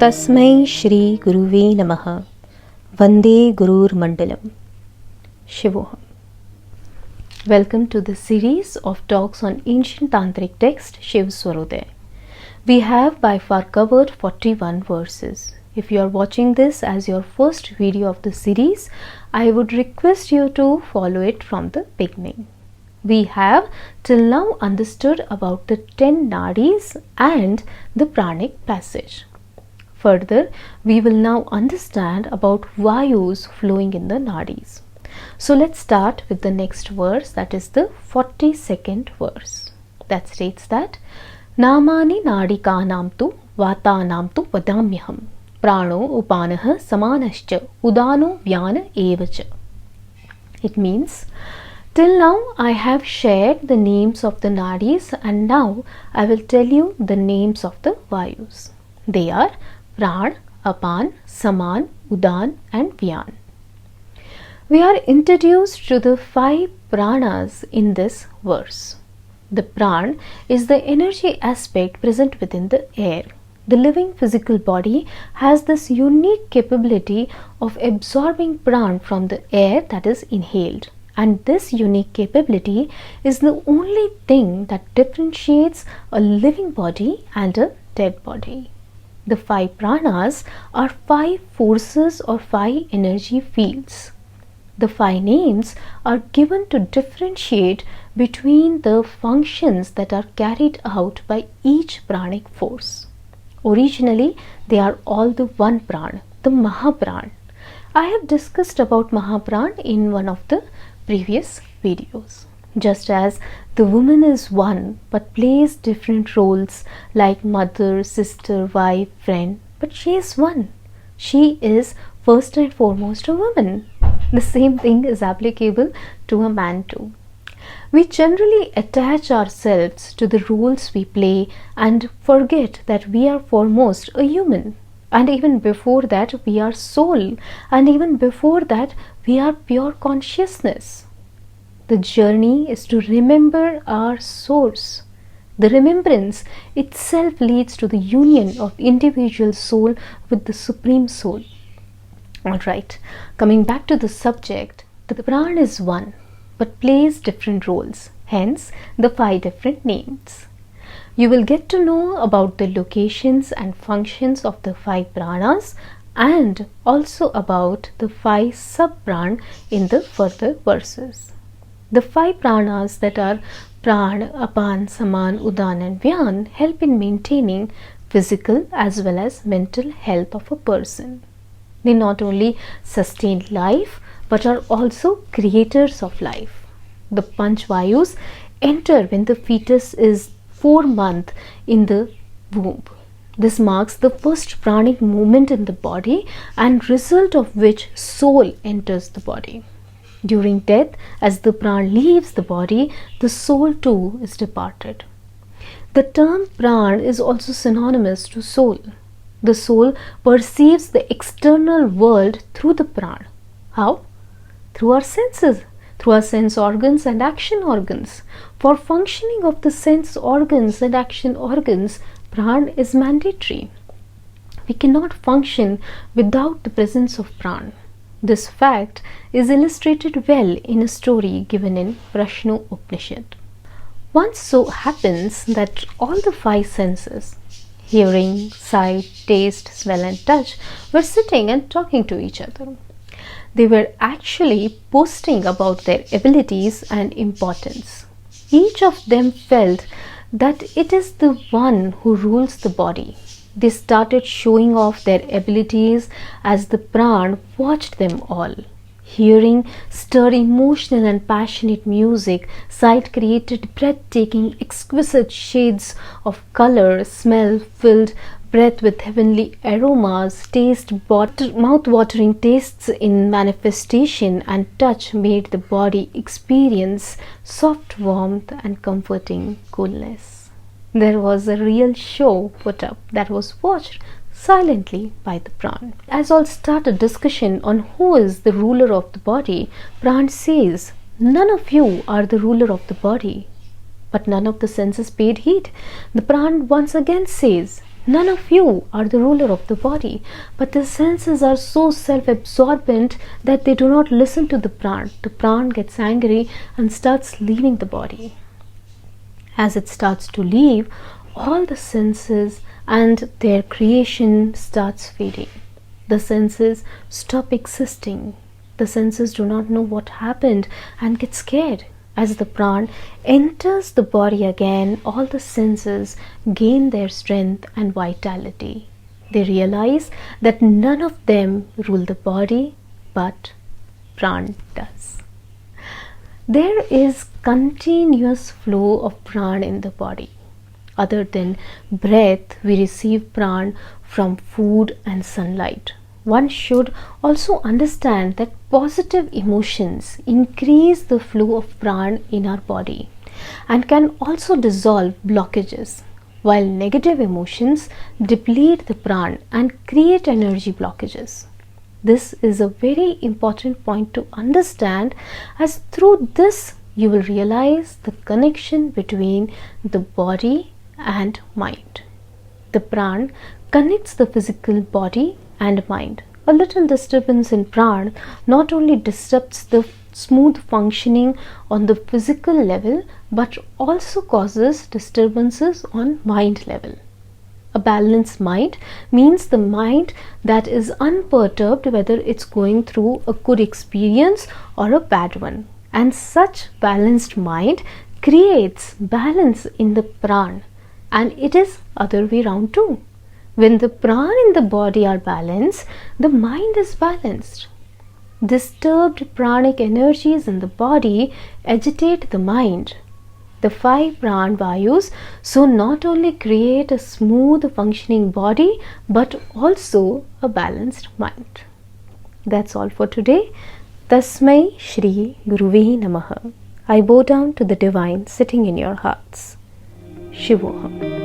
तस्मै श्री गुरुवे नमः। वंदे गुरुर्मंडलम। शिवोहम। Welcome to the series of talks on ancient tantric text Shiv Swarodaya. We have by far covered 41 verses. If you are watching this as your first video of the series, I would request you to follow it from the beginning. We have till now understood about the 10 nadis and the pranic passage. Further, we will now understand about vayus flowing in the nadis. So let's start with the next verse, that is the 42nd verse. That states that Namani nadikanam tu vatanam tu vadamyaham prano upanah samanascha udano vyana evacha. It means, till now I have shared the names of the nadis, and now I will tell you the names of the vayus. They are Pran, Apan, Saman, Udan and Vyan. We are introduced to the 5 pranas in this verse. The pran is the energy aspect present within the air. The living physical body has this unique capability of absorbing pran from the air that is inhaled. And this unique capability is the only thing that differentiates a living body and a dead body. The 5 pranas are 5 forces or 5 energy fields. The 5 names are given to differentiate between the functions that are carried out by each pranic force. Originally, they are all the one pran, the Mahapran. I have discussed about Mahapran in one of the previous videos. Just as the woman is one but plays different roles like mother, sister, wife, friend, but she is one. She is first and foremost a woman. The same thing is applicable to a man too. We generally attach ourselves to the roles we play and forget that we are foremost a human. And even before that we are soul, and even before that we are pure consciousness. The journey is to remember our source. The remembrance itself leads to the union of individual soul with the Supreme Soul. Alright, coming back to the subject, the pran is one but plays different roles, hence the 5 different names. You will get to know about the locations and functions of the 5 pranas and also about the 5 sub-pran in the further verses. The 5 pranas that are Pran, Apan, Saman, Udan and Vyan help in maintaining physical as well as mental health of a person. They not only sustain life but are also creators of life. The Panch Vayus enter when the fetus is 4 months in the womb. This marks the first pranic movement in the body, and result of which soul enters the body. During death, as the pran leaves the body, the soul too is departed. The term pran is also synonymous to soul. The soul perceives the external world through the pran. How? Through our senses, through our sense organs and action organs. For functioning of the sense organs and action organs, pran is mandatory. We cannot function without the presence of pran. This fact is illustrated well in a story given in Prashno Upanishad. Once so happens that all the 5 senses, hearing, sight, taste, smell and touch, were sitting and talking to each other. They were actually boasting about their abilities and importance. Each of them felt that it is the one who rules the body. They started showing off their abilities as the pran watched them all. Hearing stirred emotional and passionate music, sight created breathtaking, exquisite shades of color, smell filled breath with heavenly aromas, taste mouth-watering tastes in manifestation, and touch made the body experience soft warmth and comforting coolness. There was a real show put up that was watched silently by the pran. As all start a discussion on who is the ruler of the body, pran says, "None of you are the ruler of the body." But none of the senses paid heed. The pran once again says, None of you are the ruler of the body, but the senses are so self-absorbent that they do not listen to the pran. The pran gets angry and starts leaving the body. As it starts to leave, all the senses and their creation starts fading. The senses stop existing. The senses do not know what happened and get scared. As the pran enters the body again, all the senses gain their strength and vitality. They realize that none of them rule the body, but pran does. There is continuous flow of pran in the body. Other than breath, we receive pran from food and sunlight. One should also understand that positive emotions increase the flow of pran in our body and can also dissolve blockages, while negative emotions deplete the pran and create energy blockages. This is a very important point to understand, as through this you will realize the connection between the body and mind. The pran connects the physical body and mind. A little disturbance in pran not only disrupts the smooth functioning on the physical level, but also causes disturbances on mind level. A balanced mind means the mind that is unperturbed, whether it's going through a good experience or a bad one. And such balanced mind creates balance in the pran, and it is other way round too. When the pran in the body are balanced, the mind is balanced. Disturbed pranic energies in the body agitate the mind. The 5 pran vayus so not only create a smooth functioning body, but also a balanced mind. That's all for today. Tasmai Shri Guruve Namaha. I bow down to the divine sitting in your hearts. Shivoham.